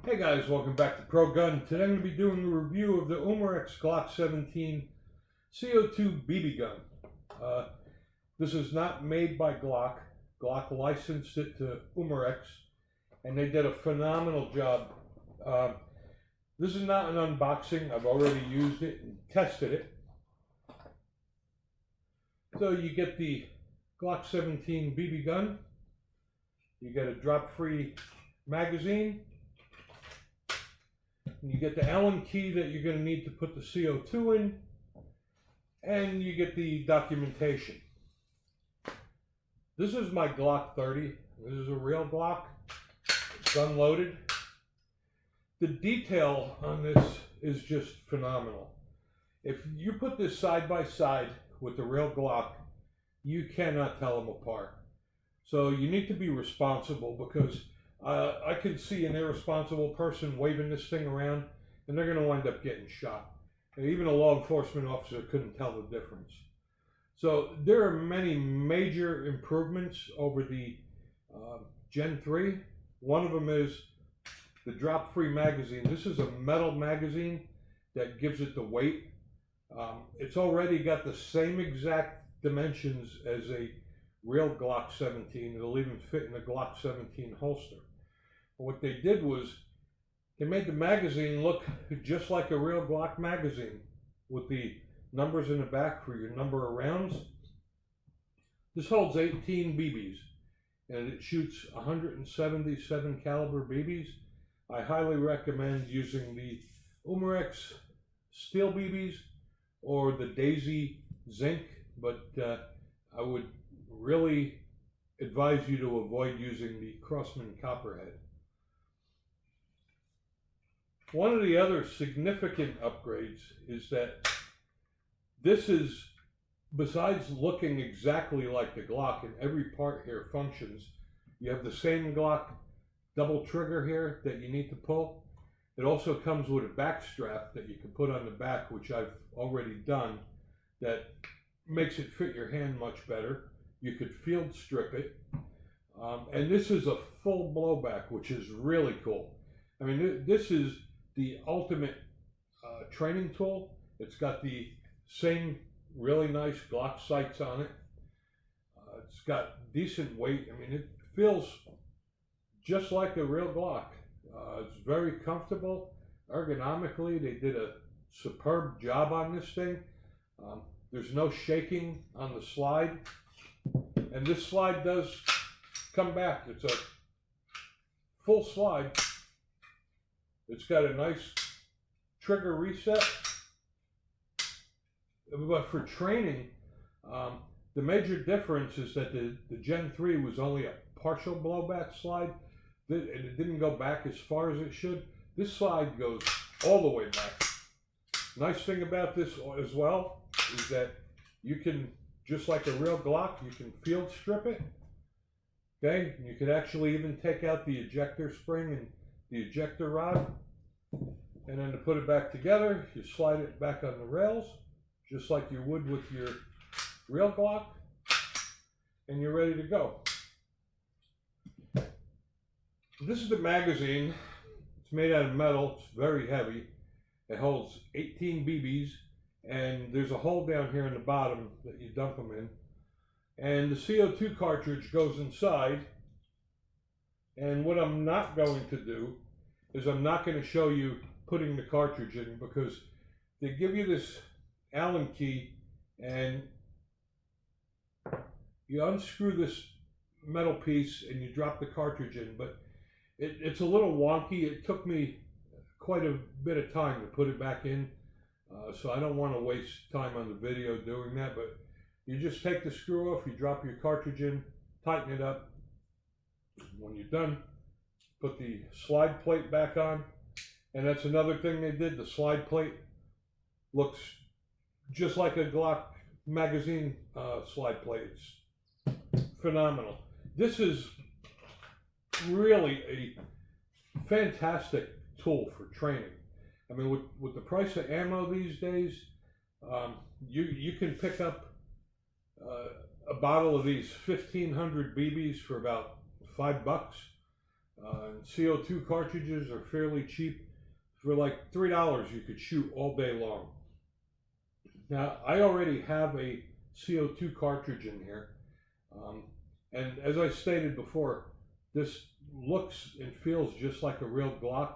Hey guys, welcome back to Pro Gun. Today I'm going to be doing a review of the Umarex Glock 17 CO2 BB gun. This is not made by Glock. Glock licensed it to Umarex and they did a phenomenal job. This is not an unboxing. I've already used it and tested it. So you get the Glock 17 BB gun. You get a drop-free magazine. You get the Allen key that you're going to need to put the CO2 in, and you get the documentation. This is my Glock 30. This is a real Glock. It's unloaded. The detail on this is just phenomenal. If you put this side by side with the real Glock, you cannot tell them apart. So you need to be responsible, because I can see an irresponsible person waving this thing around and they're going to wind up getting shot. And even a law enforcement officer couldn't tell the difference. So there are many major improvements over the Gen 3. One of them is the drop-free magazine. This is a metal magazine that gives it the weight. It's already got the same exact dimensions as a real Glock 17. It'll even fit in the Glock 17 holster. What they did was they made the magazine look just like a real Glock magazine with the numbers in the back for your number of rounds. This holds 18 BBs and it shoots 177 caliber BBs. I highly recommend using the Umarex steel BBs or the Daisy zinc, but I would really advise you to avoid using the Crossman Copperhead. One of the other significant upgrades is that this is, besides looking exactly like the Glock, and every part here functions. You have the same Glock double trigger here that you need to pull. It also comes with a back strap that you can put on the back, which I've already done, that makes it fit your hand much better. You could field strip it. And this is a full blowback, which is really cool. I mean, this is the ultimate training tool. It's got the same really nice Glock sights on it. It's got decent weight. I mean, it feels just like a real Glock. It's very comfortable. Ergonomically, they did a superb job on this thing. There's no shaking on the slide. And this slide does come back. It's a full slide. It's got a nice trigger reset. But for training, the major difference is that the Gen 3 was only a partial blowback slide, and it didn't go back as far as it should. This slide goes all the way back. Nice thing about this as well is that you can, just like a real Glock, you can field strip it. Okay, you could actually even take out the ejector spring and the ejector rod, and then to put it back together, you slide it back on the rails, just like you would with your real Glock, and you're ready to go. This is the magazine. It's made out of metal. It's very heavy. It holds 18 BBs, and there's a hole down here in the bottom that you dump them in. And the CO2 cartridge goes inside. And what I'm not going to do is I'm not going to show you putting the cartridge in, because they give you this Allen key and you unscrew this metal piece and you drop the cartridge in, but it's a little wonky. It took me quite a bit of time to put it back in, so I don't want to waste time on the video doing that, but you just take the screw off, you drop your cartridge in, tighten it up. When you're done, put the slide plate back on. And that's another thing they did. The slide plate looks just like a Glock magazine slide plate. It's phenomenal. This is really a fantastic tool for training. I mean, with the price of ammo these days, you can pick up a bottle of these 1,500 BBs for about $5. CO2 cartridges are fairly cheap. For like $3, you could shoot all day long. Now, I already have a CO2 cartridge in here. And as I stated before, this looks and feels just like a real Glock.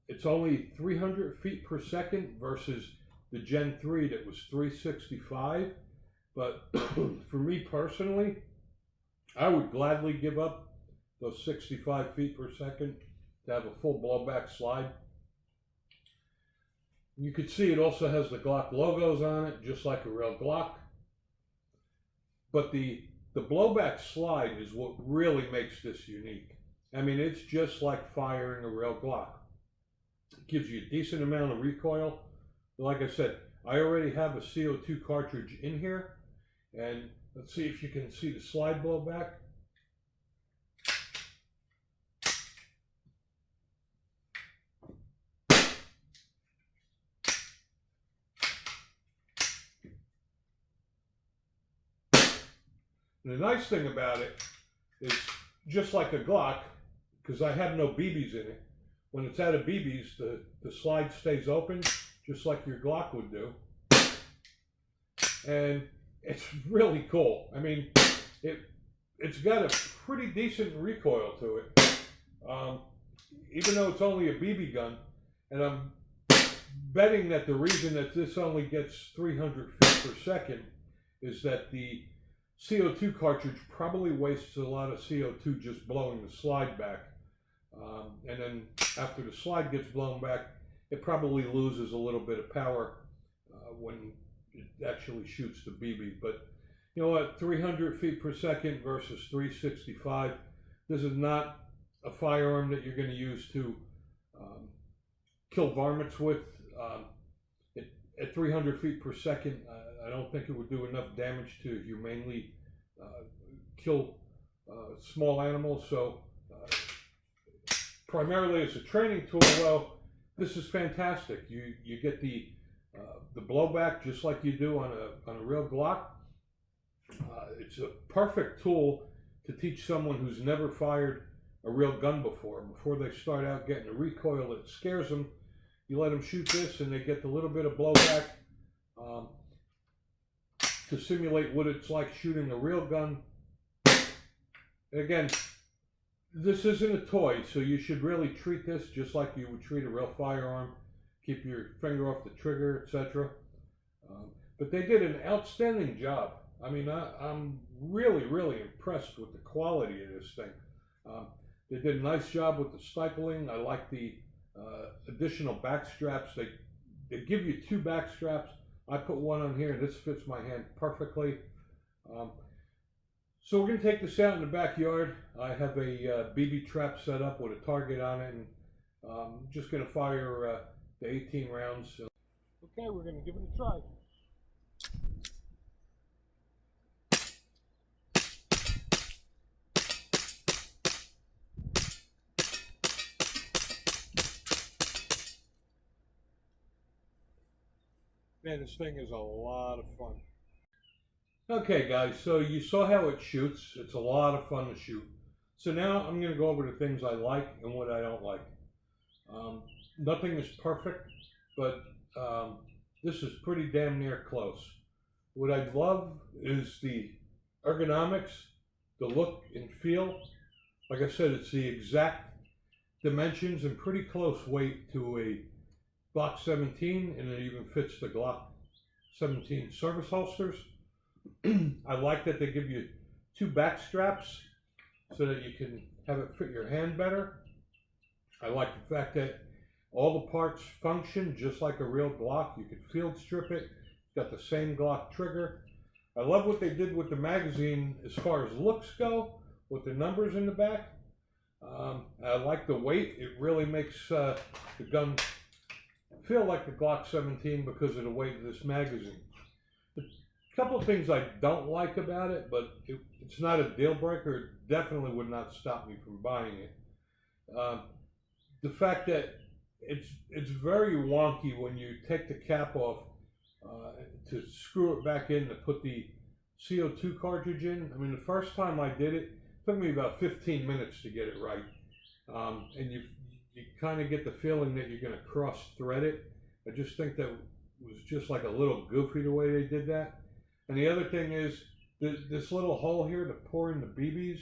It's only 300 feet per second versus the Gen 3 that was 365. But for me personally, I would gladly give up those 65 feet per second to have a full blowback slide. You can see it also has the Glock logos on it, just like a real Glock. But the blowback slide is what really makes this unique. I mean, it's just like firing a real Glock. It gives you a decent amount of recoil. But like I said, I already have a CO2 cartridge in here. And let's see if you can see the slide blowback. And the nice thing about it is, just like a Glock, because I have no BBs in it, when it's out of BBs, the slide stays open, just like your Glock would do. And it's really cool. I mean, it's got a pretty decent recoil to it, even though it's only a BB gun. And I'm betting that the reason that this only gets 300 feet per second is that the CO2 cartridge probably wastes a lot of CO2 just blowing the slide back. And then after the slide gets blown back, it probably loses a little bit of power when it actually shoots the BB. But you know what, 300 feet per second versus 365, this is not a firearm that you're going to use to kill varmints with. At 300 feet per second, I don't think it would do enough damage to humanely kill small animals. So primarily as a training tool, well, this is fantastic. You get the blowback just like you do on a real Glock. It's a perfect tool to teach someone who's never fired a real gun before they start out getting a recoil that scares them. You let them shoot this and they get the little bit of blowback to simulate what it's like shooting a real gun. And again, this isn't a toy, so you should really treat this just like you would treat a real firearm. Keep your finger off the trigger, etc. But they did an outstanding job. I mean, I'm really, really impressed with the quality of this thing. They did a nice job with the stipling. I like the additional back straps. They give you 2 back straps. I put one on here, and this fits my hand perfectly. So we're going to take this out in the backyard. I have a BB trap set up with a target on it, and I'm just going to fire the 18 rounds. Okay, we're going to give it a try. Man, this thing is a lot of fun. Okay guys, so you saw how it shoots. It's a lot of fun to shoot. So now I'm going to go over the things I like and what I don't like. Nothing is perfect, but this is pretty damn near close. What I love is the ergonomics, the look and feel. Like I said, it's the exact dimensions and pretty close weight to a Glock 17, and it even fits the Glock 17 service holsters. I like that they give you 2 back straps so that you can have it fit your hand better. I like the fact that all the parts function just like a real Glock. You can field strip it. It's got the same Glock trigger. I love what they did with the magazine as far as looks go, with the numbers in the back. I like the weight. It really makes the gun feel like the Glock 17 because of the weight of this magazine. A couple of things I don't like about it, but it's not a deal breaker. It definitely would not stop me from buying it. The fact that it's very wonky when you take the cap off to screw it back in to put the CO2 cartridge in. I mean, the first time I did it, it took me about 15 minutes to get it right. and you kind of get the feeling that you're going to cross thread it. I just think that was just like a little goofy the way they did that. And the other thing is this little hole here to pour in the BBs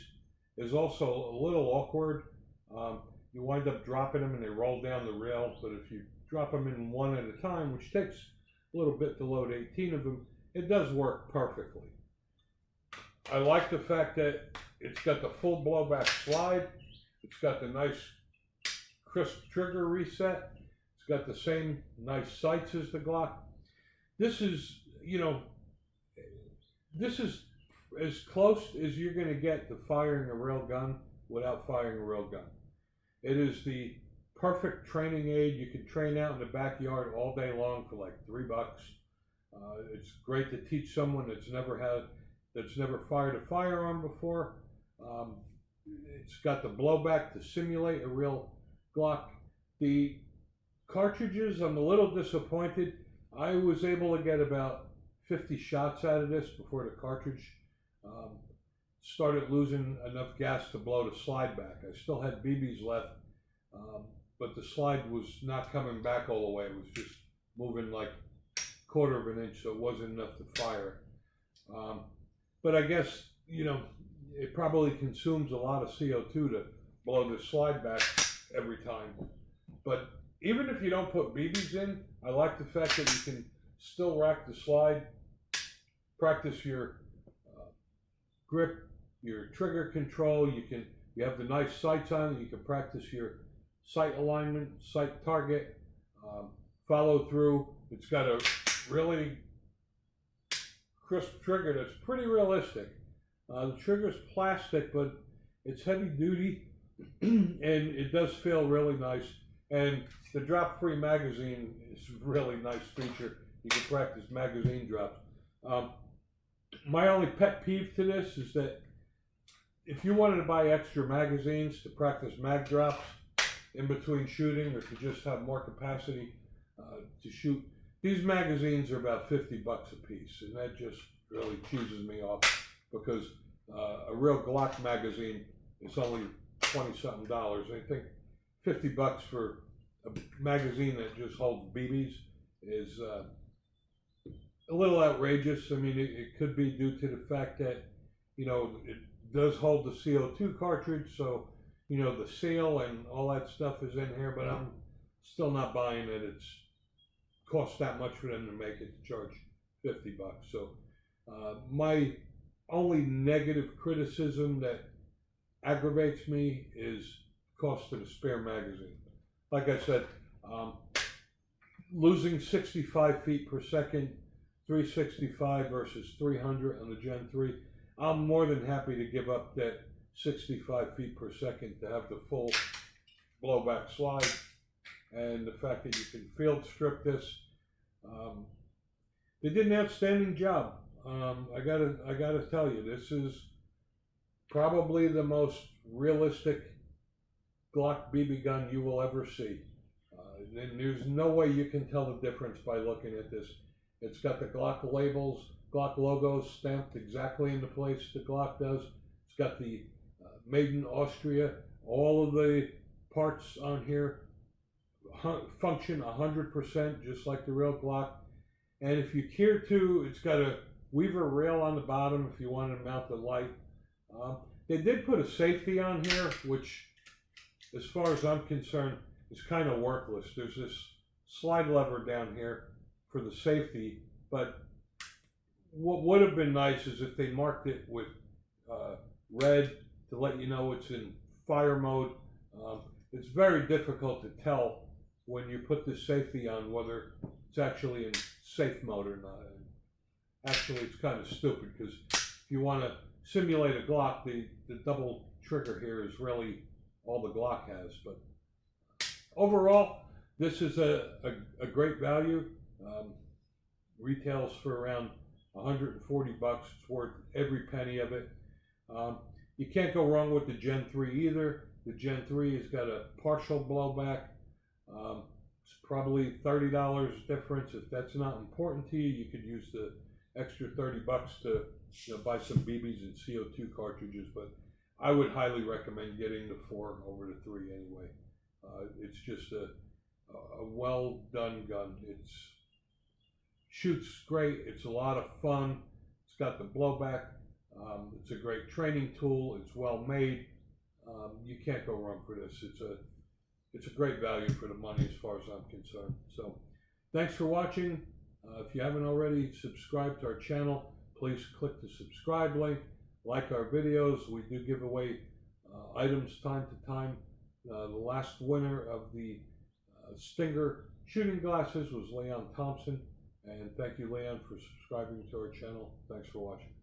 is also a little awkward. You wind up dropping them and they roll down the rail, but if you drop them in one at a time, which takes a little bit to load 18 of them, it does work perfectly. I like the fact that it's got the full blowback slide. It's got the nice crisp trigger reset. It's got the same nice sights as the Glock. This is, you know, this is as close as you're going to get to firing a real gun without firing a real gun. It is the perfect training aid. You can train out in the backyard all day long for like $3. It's great to teach someone that's never fired a firearm before. It's got the blowback to simulate a real Glock. The cartridges, I'm a little disappointed. I was able to get about 50 shots out of this before the cartridge started losing enough gas to blow the slide back. I still had BBs left, but the slide was not coming back all the way. It was just moving like quarter of an inch, so it wasn't enough to fire. But I guess, you know, it probably consumes a lot of CO2 to blow the slide back every time. But even if you don't put BBs in, I like the fact that you can still rack the slide, practice your grip, your trigger control. You have the nice sights on it. You can practice your sight alignment, sight target, follow through. It's got a really crisp trigger that's pretty realistic. The trigger's plastic, but it's heavy duty and it does feel really nice. And the drop-free magazine is a really nice feature. You can practice magazine drops. My only pet peeve to this is that if you wanted to buy extra magazines to practice mag drops in between shooting or to just have more capacity to shoot, these magazines are about $50 a piece, and that just really cheeses me off because a real Glock magazine is only $20-something. I think $50 for a magazine that just holds BBs is a little outrageous. I mean, it could be due to the fact that, you know, it does hold the CO2 cartridge, so, you know, the seal and all that stuff is in here, but I'm still not buying it. It's cost that much for them to make it to charge $50. So my only negative criticism that aggravates me is cost of the spare magazine. Like I said, losing 65 feet per second, 365 versus 300 on the Gen 3, I'm more than happy to give up that 65 feet per second to have the full blowback slide, and the fact that you can field strip this. They did an outstanding job. I gotta tell you, this is probably the most realistic Glock BB gun you will ever see. And there's no way you can tell the difference by looking at this. It's got the Glock labels, Glock logos stamped exactly in the place the Glock does. It's got the made in Austria. All of the parts on here function 100% just like the real Glock. And if you care to, it's got a Weaver rail on the bottom if you want to mount the light. They did put a safety on here, which, as far as I'm concerned, is kind of worthless. There's this slide lever down here for the safety, but what would have been nice is if they marked it with red to let you know it's in fire mode. It's very difficult to tell when you put this safety on whether it's actually in safe mode or not. And actually, it's kind of stupid because if you want to simulate a Glock, the double trigger here is really all the Glock has. But overall, this is a great value. Retails for around $140. It's worth every penny of it. You can't go wrong with the Gen 3 either. The Gen 3 has got a partial blowback. It's probably $30 difference. If that's not important to you, you could use the extra $30 to buy some BBs and CO2 cartridges. But I would highly recommend getting the 4 over the 3 anyway. It's just a well done gun. It's shoots great. It's a lot of fun. It's got the blowback. It's a great training tool. It's well made. You can't go wrong for this. It's a great value for the money as far as I'm concerned. So thanks for watching. If you haven't already subscribed to our channel, please click the subscribe link. Like our videos. We do give away items time to time. The last winner of the Stinger shooting glasses was Leon Thompson. And thank you, Leon, for subscribing to our channel. Thanks for watching.